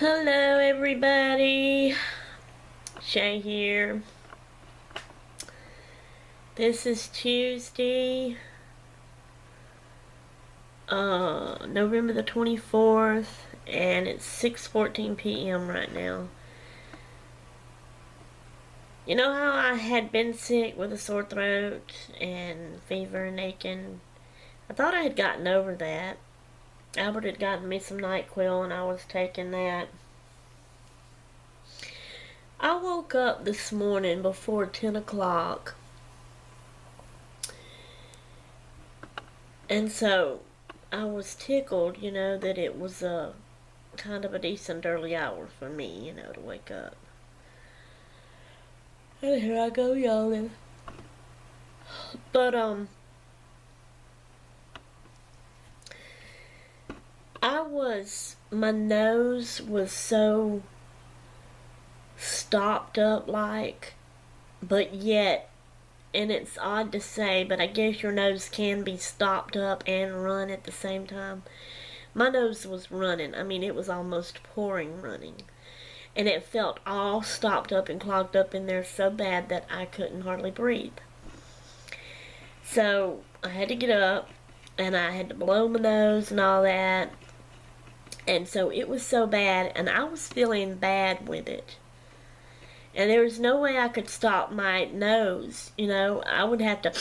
Hello everybody, Shay here. This is Tuesday, November the 24th, and it's 6:14 p.m. right now. You know how I had been sick with a sore throat and fever and aching? I thought I had gotten over that. Albert had gotten me some NyQuil and I was taking that. I woke up this morning before 10 o'clock. And so I was tickled, that it was a kind of a decent early hour for me, to wake up. And here I go yawning. But my nose was so stopped up but yet, and it's odd to say, but I guess your nose can be stopped up and run at the same time. My nose was running. I mean, it was almost pouring running. And it felt all stopped up and clogged up in there so bad that I couldn't hardly breathe. So I had to get up and I had to blow my nose and all that. And so it was so bad, and I was feeling bad with it. And there was no way I could stop my nose, I would have to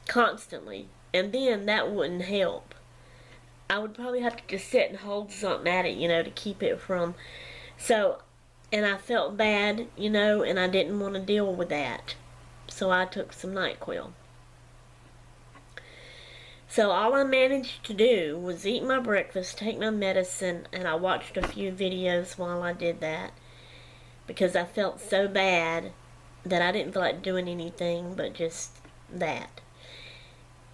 constantly, and then that wouldn't help. I would probably have to just sit and hold something at it, to keep it from, and I felt bad, and I didn't want to deal with that. So I took some NyQuil. So all I managed to do was eat my breakfast, take my medicine, and I watched a few videos while I did that. Because I felt so bad that I didn't feel like doing anything but just that.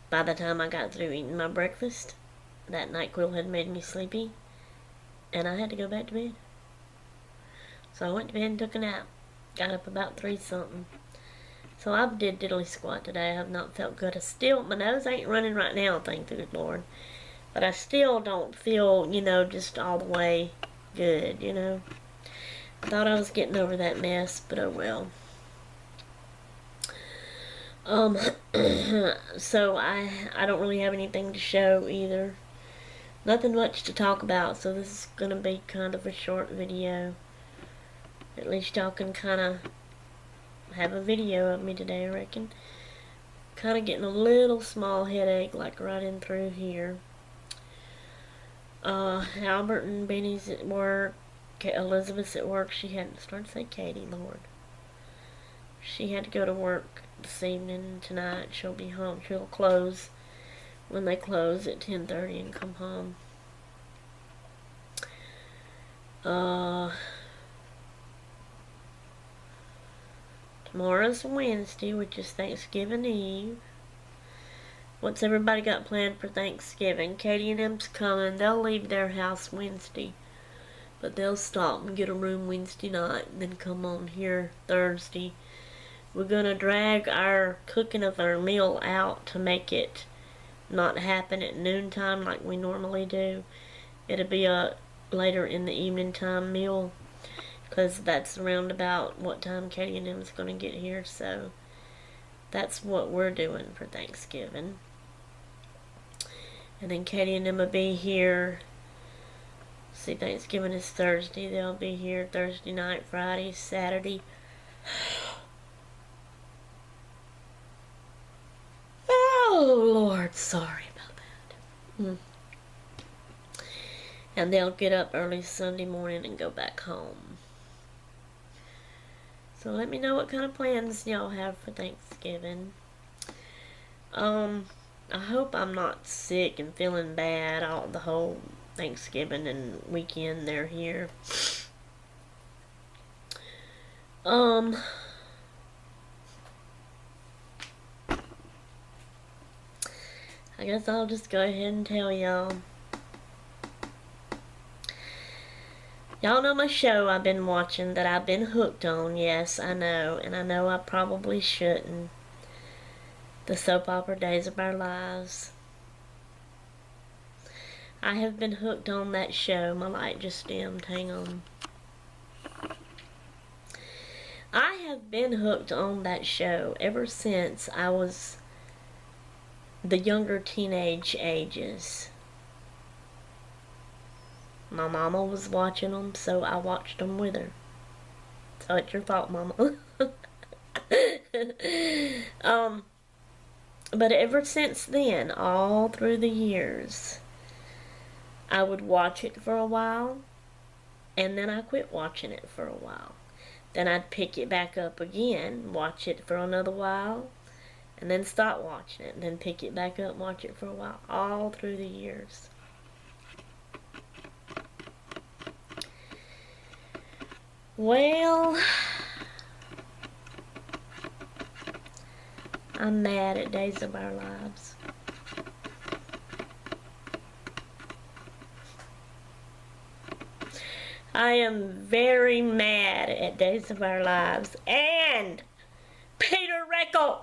By the time I got through eating my breakfast, that NyQuil had made me sleepy, and I had to go back to bed. So I went to bed and took a nap. Got up about 3-something. So I did diddly squat today. I have not felt good. My nose ain't running right now, thank the good Lord. But I still don't feel, just all the way good, I thought I was getting over that mess, but oh well. So I don't really have anything to show either. Nothing much to talk about, so this is going to be kind of a short video. At least y'all can kind of have a video of me today, I reckon. Kind of getting a little small headache, like right in through here. Albert and Benny's at work. Elizabeth's at work. She had started to say Katie, Lord. She had to go to work this evening. Tonight she'll be home. She'll close when they close at 10:30 and come home. Tomorrow's Wednesday, which is Thanksgiving Eve. What's everybody got planned for Thanksgiving? Katie and them's coming. They'll leave their house Wednesday, but they'll stop and get a room Wednesday night and then come on here Thursday. We're gonna drag our cooking of our meal out to make it not happen at noontime like we normally do. It'll be a later in the evening time meal, because that's around about what time Katie and them's gonna get here. So that's what we're doing for Thanksgiving. And then Katie and them will be here. See, Thanksgiving is Thursday. They'll be here Thursday night, Friday, Saturday. Oh, Lord, sorry about that. And they'll get up early Sunday morning and go back home. So let me know what kind of plans y'all have for Thanksgiving. I hope I'm not sick and feeling bad all the whole Thanksgiving and weekend they're here. I guess I'll just go ahead and tell y'all. Y'all know my show I've been watching that I've been hooked on. Yes, I know, and I know I probably shouldn't. The Soap Opera Days of Our Lives. I have been hooked on that show. My light just dimmed. Hang on. I have been hooked on that show ever since I was the younger teenage ages. My mama was watching them, so I watched them with her. So it's your fault, Mama. But ever since then, all through the years, I would watch it for a while, and then I quit watching it for a while. Then I'd pick it back up again, watch it for another while, and then stop watching it, and then pick it back up and watch it for a while, all through the years. Well, I'm mad at Days of Our Lives. I am very mad at Days of Our Lives and Peter Reckell.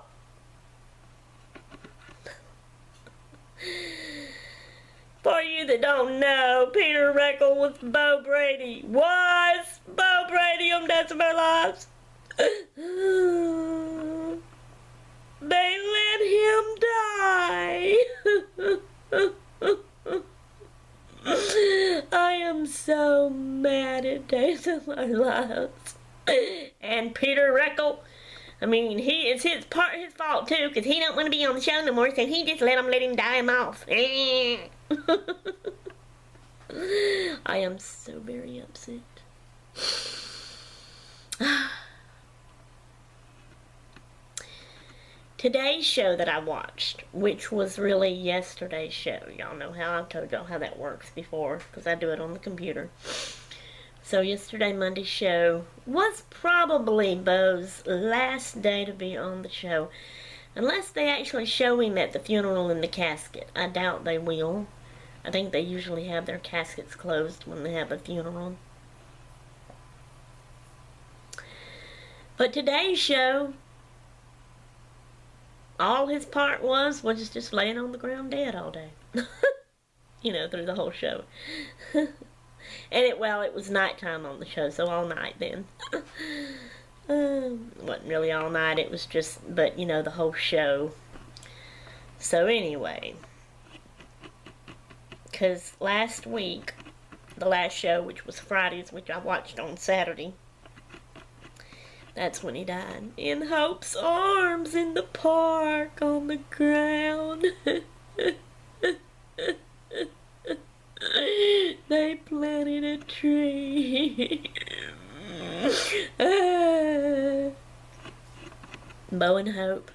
For you that don't know, Peter Reckell was Bo Brady. Was Bo Brady on Days of Our Lives. They let him die. I am so mad at Days of Our Lives. And Peter Reckell, I mean, it's his fault too, because he don't want to be on the show no more, so he just let him die him off. I am so very upset. Today's show that I watched, which was really yesterday's show. Y'all know how I've told y'all how that works before, because I do it on the computer. So yesterday, Monday's show, was probably Bo's last day to be on the show. Unless they actually show him at the funeral in the casket. I doubt they will. I think they usually have their caskets closed when they have a funeral. But today's show, all his part was just laying on the ground dead all day. You know, through the whole show. And it was nighttime on the show, so all night then. Wasn't really all night, it was just, but you know, the whole show. So anyway, because last week, the last show, which was Friday's, which I watched on Saturday, that's when he died. In Hope's arms in the park on the ground. They planted a tree. Bo and Hope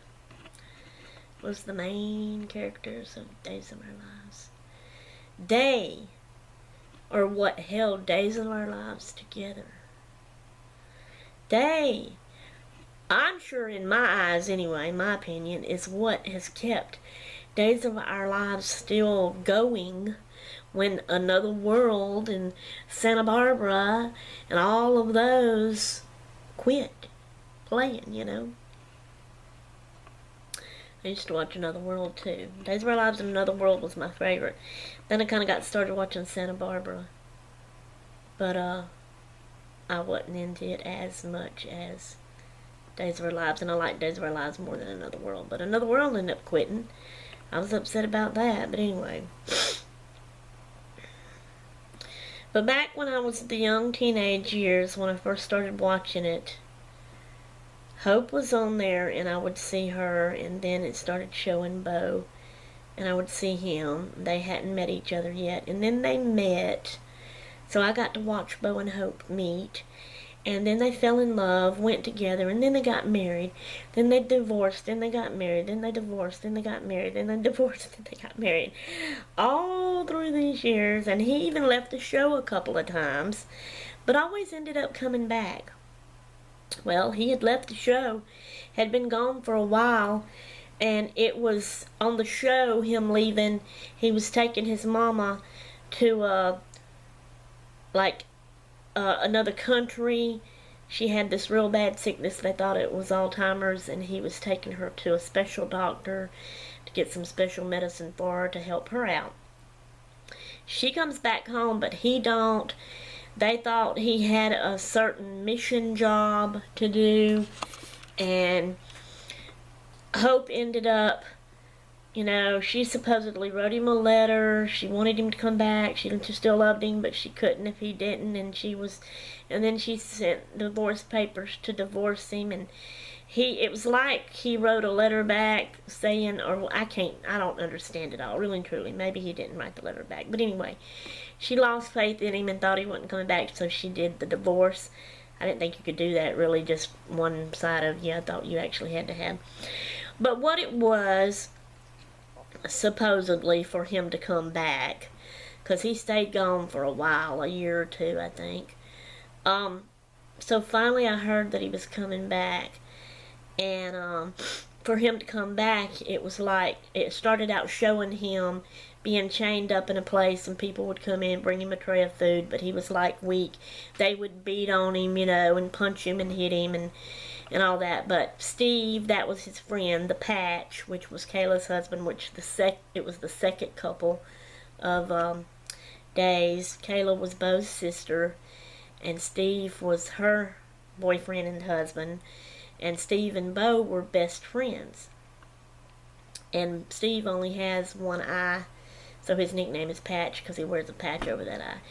was the main characters of Days of Our Lives. They are what held Days of Our Lives together. They, I'm sure in my eyes anyway, my opinion, is what has kept Days of Our Lives still going when Another World and Santa Barbara and all of those quit playing, you know. I used to watch Another World too. Days of Our Lives and Another World was my favorite. Then I kind of got started watching Santa Barbara. But, I wasn't into it as much as Days of Our Lives, and I like Days of Our Lives more than Another World. But Another World ended up quitting. I was upset about that, but anyway. But back when I was the young teenage years, when I first started watching it, Hope was on there, and I would see her, and then it started showing Bo, and I would see him. They hadn't met each other yet, and then they met. So I got to watch Bo and Hope meet, and then they fell in love, went together, and then they got married. Then they divorced, then they got married, then they divorced, then they got married, then they divorced, then they got married. All through these years, and he even left the show a couple of times, but always ended up coming back. Well, he had left the show, had been gone for a while, and it was on the show, him leaving, he was taking his mama to, another country. She had this real bad sickness. They thought it was Alzheimer's, and he was taking her to a special doctor to get some special medicine for her to help her out. She comes back home, but he don't. They thought he had a certain mission job to do, and Hope ended up, she supposedly wrote him a letter. She wanted him to come back. She still loved him, but she couldn't if he didn't. And then she sent divorce papers to divorce him. And it was like he wrote a letter back saying, I don't understand it all, really and truly. Maybe he didn't write the letter back. But anyway, she lost faith in him and thought he wasn't coming back, so she did the divorce. I didn't think you could do that, really, just one side of you. I thought you actually had to have. But what it was, supposedly, for him to come back, because he stayed gone for a while, a year or two, I think. So finally I heard that he was coming back, and for him to come back, it was like, it started out showing him being chained up in a place, and people would come in, bring him a tray of food, but he was like weak. They would beat on him, and punch him and hit him and all that. But Steve, that was his friend, the Patch, which was Kayla's husband, it was the second couple of days. Kayla was Bo's sister, and Steve was her boyfriend and husband, and Steve and Bo were best friends. And Steve only has one eye, so his nickname is Patch, because he wears a patch over that eye.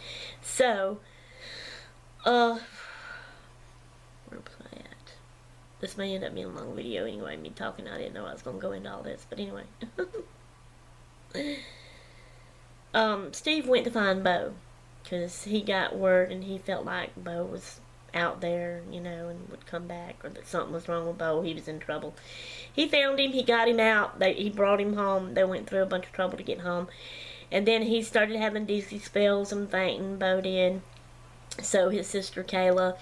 So, where was I at? This may end up being a long video anyway, me talking. I didn't know I was going to go into all this, but anyway. Steve went to find Bo, because he got word and he felt like Bo was out there, and would come back, or that something was wrong with Bo. He was in trouble. He found him, he got him out, he brought him home. They went through a bunch of trouble to get home, and then he started having dizzy spells and fainting, Bo did. So his sister Kayla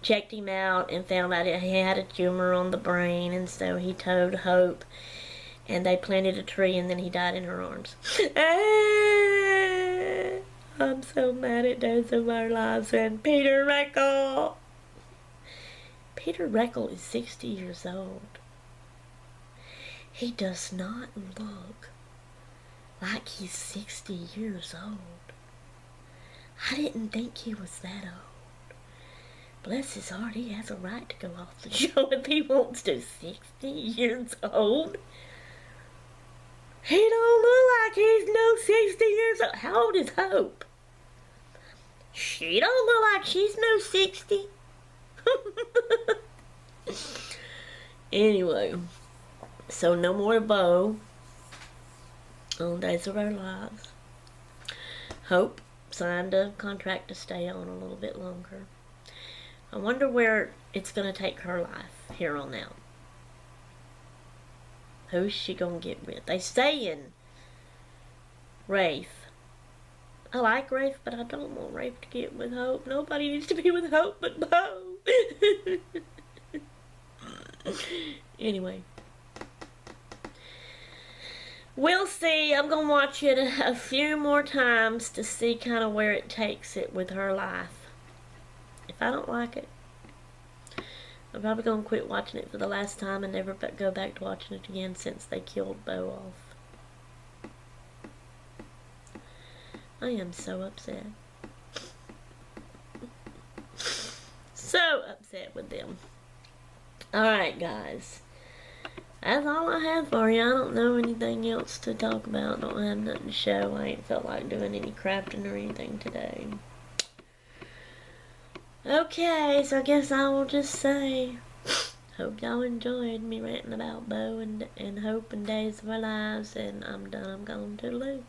checked him out and found out he had a tumor on the brain, and so he told Hope, and they planted a tree, and then he died in her arms. I'm so mad at Days of Our Lives and Peter Reckle. Peter Reckle is 60 years old. He does not look like he's 60 years old. I didn't think he was that old. Bless his heart, he has a right to go off the show if he wants to. 60 years old? He don't look like he's no 60 years old. How old is Hope? She don't look like she's no 60. Anyway, so no more Bo on Days of Our Lives. Hope signed a contract to stay on a little bit longer. I wonder where it's going to take her life here on out. Who's she going to get with? They saying Rafe. I like Rafe, but I don't want Rafe to get with Hope. Nobody needs to be with Hope but Bo. Anyway. We'll see. I'm going to watch it a few more times to see kind of where it takes it with her life. If I don't like it, I'm probably going to quit watching it for the last time and never go back to watching it again since they killed Bo off. I am so upset. So upset with them. Alright, guys. That's all I have for you. I don't know anything else to talk about. Don't have nothing to show. I ain't felt like doing any crafting or anything today. Okay, so I guess I will just say, hope y'all enjoyed me ranting about Bo and Hope and Days of Our Lives, and I'm done. I'm going to toodaloo.